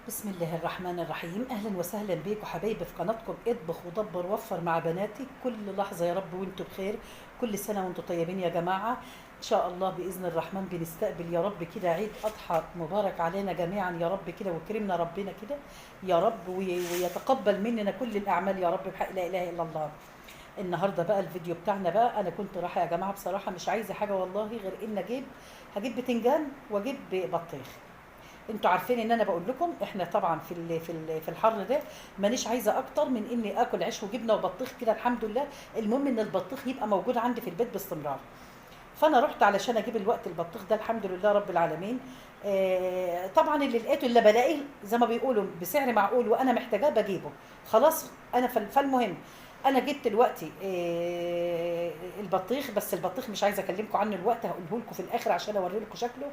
بسم الله الرحمن الرحيم. اهلا وسهلا بيكم حبايبي في قناتكم اطبخ ودبر وفر مع بناتي. كل لحظه يا رب وانتم بخير، كل سنه وانتم طيبين يا جماعه. ان شاء الله باذن الرحمن بنستقبل يا رب كده عيد اضحى مبارك علينا جميعا يا رب كده، وكرمنا ربنا كده يا رب، ويتقبل مننا كل الاعمال يا رب بحق لا اله الا الله. النهارده بقى الفيديو بتاعنا بقى، انا كنت رايحه يا جماعه بصراحه مش عايزه حاجه والله غير ان هجيب بتنجان واجيب بطيخ. انتوا عارفين ان انا بقول لكم احنا طبعا في الحر ده مانيش عايزه اكتر من اني اكل عيش وجبنه وبطيخ كده الحمد لله. المهم ان البطيخ يبقى موجود عندي في البيت باستمرار. فانا رحت علشان اجيب الوقت البطيخ ده الحمد لله رب العالمين. طبعا اللي لقيته اللي بلاقيه زي ما بيقولوا بسعر معقول وانا محتاجاه بجيبه. خلاص انا فالمهم انا جبت دلوقتي البطيخ، بس البطيخ مش عايزه اكلمكم عنه الوقت، هقوله لكم في الاخر عشان اوري لكم شكله.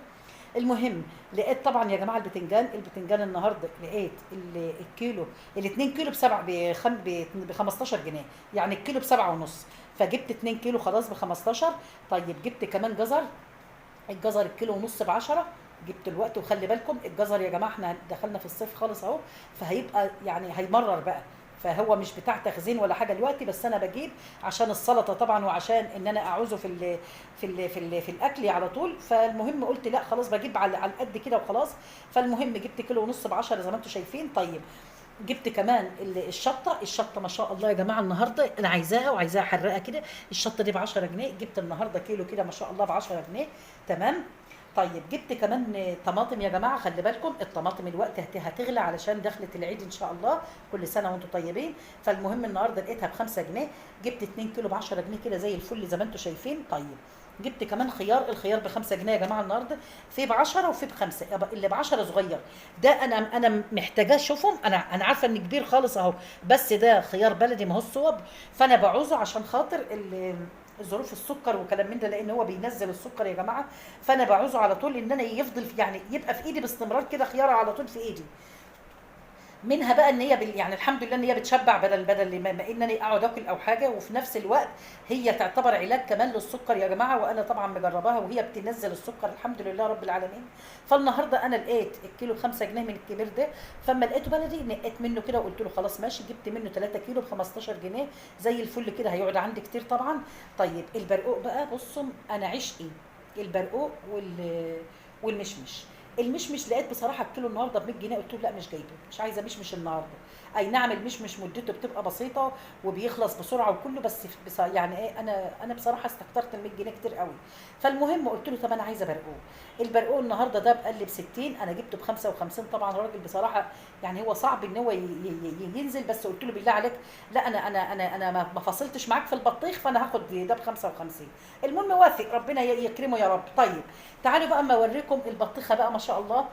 المهم لقيت طبعا يا جماعه البتنجان النهارده لقيت الكيلو، ال2 كيلو ب 15 جنيه، يعني الكيلو بسبعة ونص. فجبت 2 كيلو خلاص ب 15. طيب جبت كمان جزر، الجزر الكيلو ونص ب 10. جبت الوقت، وخلي بالكم الجزر يا جماعه احنا دخلنا في الصيف خالص اهو، فهيبقى يعني هيمرر بقى، فهو مش بتاع تخزين ولا حاجه دلوقتي، بس انا بجيب عشان السلطه طبعا وعشان ان انا اعوزه في الاكل على طول. فالمهم قلت لا خلاص بجيب على قد كده وخلاص. فالمهم جبت كيلو ونص ب 10 زي ما انتم شايفين. طيب جبت كمان الشطه ما شاء الله يا جماعه النهارده انا عايزاها وعايزاها حرقه كده. الشطه دي ب 10 جنيه، جبت النهارده كيلو كده ما شاء الله ب 10 جنيه. تمام. طيب جبت كمان طماطم يا جماعه، خلي بالكم الطماطم الوقت هتغلى علشان دخلت العيد ان شاء الله، كل سنه وانتم طيبين. فالمهم النهارده لقيتها ب5 جنيه، جبت 2 كيلو ب 10 جنيه كده زي الفل زي ما انتم شايفين. طيب جبت كمان خيار، الخيار ب5 جنيه يا جماعه النهارده، في ب10 وفي ب5. اللي ب10 صغير ده انا محتاجاه. شوفهم انا عارفه ان كبير خالص اهو، بس ده خيار بلدي ما هو الصوب، فانا بعوزه عشان خاطر ظروف السكر وكلام من ده، لان هو بينزل السكر يا جماعه. فانا بعوزه على طول ان انا يفضل يعني يبقى في ايدي باستمرار كده خياره على طول في ايدي. منها بقى ان هي يعني الحمد لله ان هي بتشبع بدل ما ان انا اقعد اكل او حاجه، وفي نفس الوقت هي تعتبر علاج كمان للسكر يا جماعه، وانا طبعا مجرباها وهي بتنزل السكر الحمد لله رب العالمين. فالنهارده انا لقيت الكيلو ب5 جنيه من الكبير ده، فاما لقيته بلدي نقيت منه كده وقلت له خلاص ماشي، جبت منه 3 كيلو ب15 جنيه زي الفل كده، هيقعد عندي كتير طبعا. طيب البرقوق بقى بصوا انا عشقي البرقوق والمشمش. المشمش لقيت بصراحه الكيلو النهارده ب100 جنيه، قلت له لا مش جايبه، مش عايزه مشمش النهارده. اي نعم المشمش مدته بتبقى بسيطه وبيخلص بسرعه وكله، بس يعني ايه انا بصراحه استكترت ال100 جنيه كتير قوي. فالمهم قلت له طب انا عايزه برقوق. البرقوق النهارده ده بقلب 60، انا جبته ب55. طبعا الراجل بصراحه يعني هو صعب ان هو ينزل، بس قلت له بالله عليك لا انا ما فصلتش معاك في البطيخ، فانا هاخد ده ب55. المهم وافق، ربنا يكرمه يا رب. طيب تعالوا بقى اما اوريكم البطيخه بقى ما شاء الله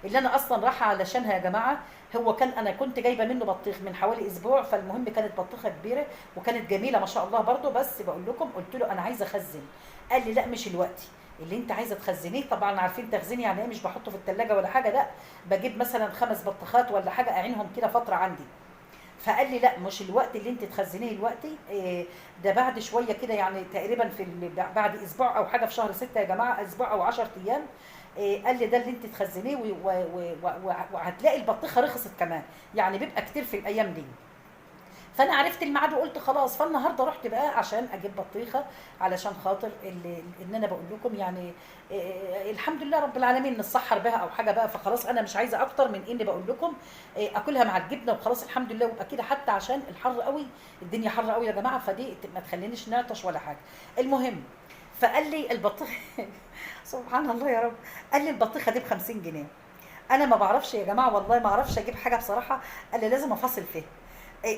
اللي انا اصلا رايحه علشانها يا جماعه. هو انا كنت جايبه منه بطيخ من حوالي اسبوع، فالمهم كانت بطيخه كبيره وكانت جميله ما شاء الله برده، بس بقول لكم قلت له انا عايزه اخزن. قال لي لا مش الوقت اللي انت عايزه تخزنيه. طبعا عارفين تخزين يعني ايه، مش بحطه في الثلاجه ولا حاجه، لا بجيب مثلا 5 بطيخات ولا حاجه اعينهم كده فتره عندي. فقال لي لا مش الوقت اللي انت تخزنيه دلوقتي، ده بعد شويه كده، يعني تقريبا بعد اسبوع او حاجه في شهر 6 يا جماعه، اسبوع او 10 ايام. قال لي ده اللي انت تخزنيه وهتلاقي البطيخه رخصت كمان، يعني بيبقى كتير في الايام دي. فانا عرفت الميعاد وقلت خلاص. فالنهارده رحت بقى عشان اجيب بطيخه علشان خاطر ان انا بقول لكم يعني الحمد لله رب العالمين نتسحر بها او حاجه بقى. فخلاص انا مش عايزه اكتر من اني بقول لكم اكلها مع الجبنه وخلاص الحمد لله، وابقى كده حتى عشان الحر قوي، الدنيا حر قوي يا جماعه، فدي ما تخلينيش نعطش ولا حاجه. المهم فقال لي البطيخه سبحان الله يا رب، قال لي البطيخه دي ب50 جنيه. انا ما بعرفش يا جماعه والله ما اعرفش اجيب حاجه بصراحه، قال لي لازم افصل فيها.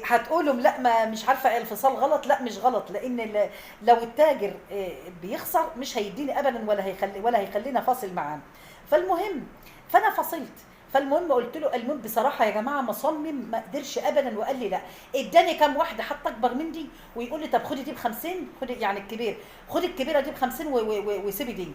هتقولوا لا ما مش عارفه الفصال غلط، لا مش غلط، لان لو التاجر بيخسر مش هيديني ابدا ولا هيخليني فاصل معاه. فالمهم فانا فصلت. فالمهم قلت له المهم بصراحه يا جماعه مصمم ما قدرش ابدا، وقال لي لا. اداني كام واحده حتى اكبر من دي ويقول لي طب خدي دي ب50، خدي يعني الكبير، خدي الكبيره دي ب50 وسيبي دي.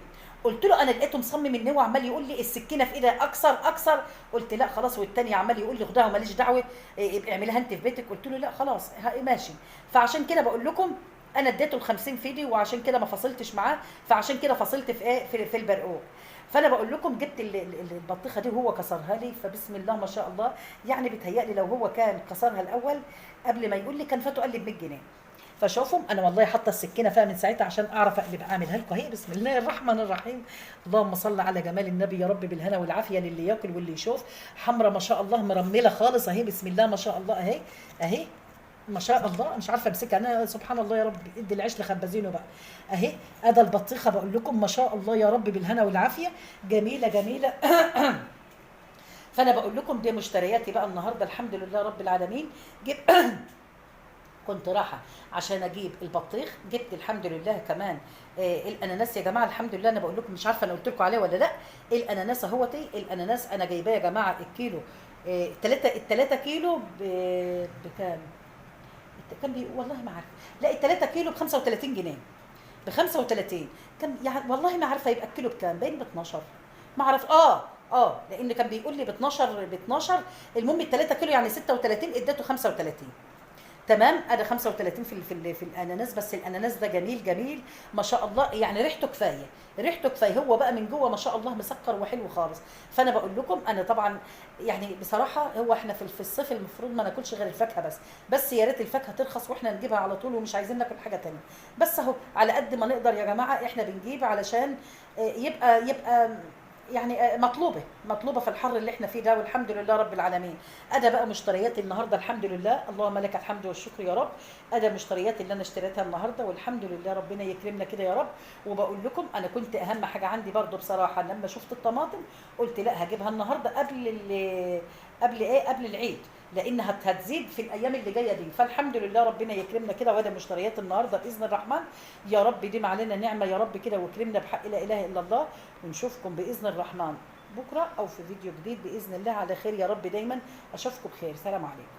قلت له انا لقيته مصمم ان هو عمال يقول لي السكينه في ايدها اكثر اكثر. قلت لا خلاص، والتاني عمال يقول لي خدها وماليش دعوه، ابقي اعمليها انت في بيتك. قلت له لا خلاص ماشي. فعشان كده بقول لكم انا اديته ال50 في ايدي، وعشان كده ما فصلتش معاه، فعشان كده فصلت في ايه في البرقوق. فانا بقول لكم جبت البطيخه دي وهو كسرها لي، فبسم الله ما شاء الله. يعني بيتهيألي لو هو كان كسرها الاول قبل ما يقول لي كان فاته قال لي ب 100 جنيه. فشوفوا انا والله حاطه السكينه فيها من ساعتها عشان اعرف اقلب اعملها لكم اهي. بسم الله الرحمن الرحيم. اللهم صل على جمال النبي يا رب بالهنا والعافيه للي ياكل واللي يشوف. حمرا ما شاء الله مرمله خالص اهي. بسم الله ما شاء الله اهي اهي. ما شاء الله مش عارفه امسكها انا، سبحان الله يا رب ادي العيش لخبازينه بقى اهي. ادى البطيخه بقول لكم ما شاء الله يا رب بالهنا والعافيه، جميله جميله. فانا بقول لكم دي مشترياتي بقى النهارده الحمد لله رب العالمين. جيب كنت رايحه عشان اجيب البطيخ، جبت الحمد لله كمان الاناناس يا جماعه. الحمد لله انا بقول لكم مش عارفه انا قلت لكم عليه ولا لا. الاناناس اهوتي، الاناناس انا جايباه يا جماعه الكيلو التلاتة كيلو بكام؟ كان والله ما عارفه. لا ال3 كيلو ب 35 جنيه، ب 35 كان يعني والله ما عارفه يبقى الكيلو بكام، باين ب 12 ما اعرف. لان كان بيقول لي ب 12 ب 12. المهم ال3 كيلو يعني 36 اديته 35. تمام. انا 35 في الاناناس. بس الاناناس ده جميل جميل ما شاء الله، يعني ريحته كفايه، ريحته كفايه. هو بقى من جوه ما شاء الله مسكر وحلو خالص. فانا بقول لكم انا طبعا يعني بصراحه هو احنا في الصيف المفروض ما ناكلش غير الفاكهه بس يا ريت الفاكهه ترخص واحنا نجيبها على طول ومش عايزين ناكل حاجه تانية. بس اهو على قد ما نقدر يا جماعه احنا بنجيب علشان يبقى يعني مطلوبه في الحر اللي احنا فيه ده، والحمد لله رب العالمين. ادا بقى مشترياتي النهارده الحمد لله، اللهم لك الحمد والشكر يا رب. ادا مشترياتي اللي انا اشتريتها النهارده والحمد لله ربنا يكرمنا كده يا رب. وبقول لكم انا كنت اهم حاجه عندي برضو بصراحه لما شفت الطماطم قلت لا هجيبها النهارده قبل العيد، لانها هتزيد في الايام اللي جايه دي. فالحمد لله ربنا يكرمنا كده. وهذا مشتريات النهارده باذن الرحمن يا رب ديم علينا نعمه يا رب كده، وكرمنا بحق لا اله الا الله. ونشوفكم باذن الرحمن بكره او في فيديو جديد باذن الله على خير يا رب. دايما اشوفكم بخير. سلام عليكم.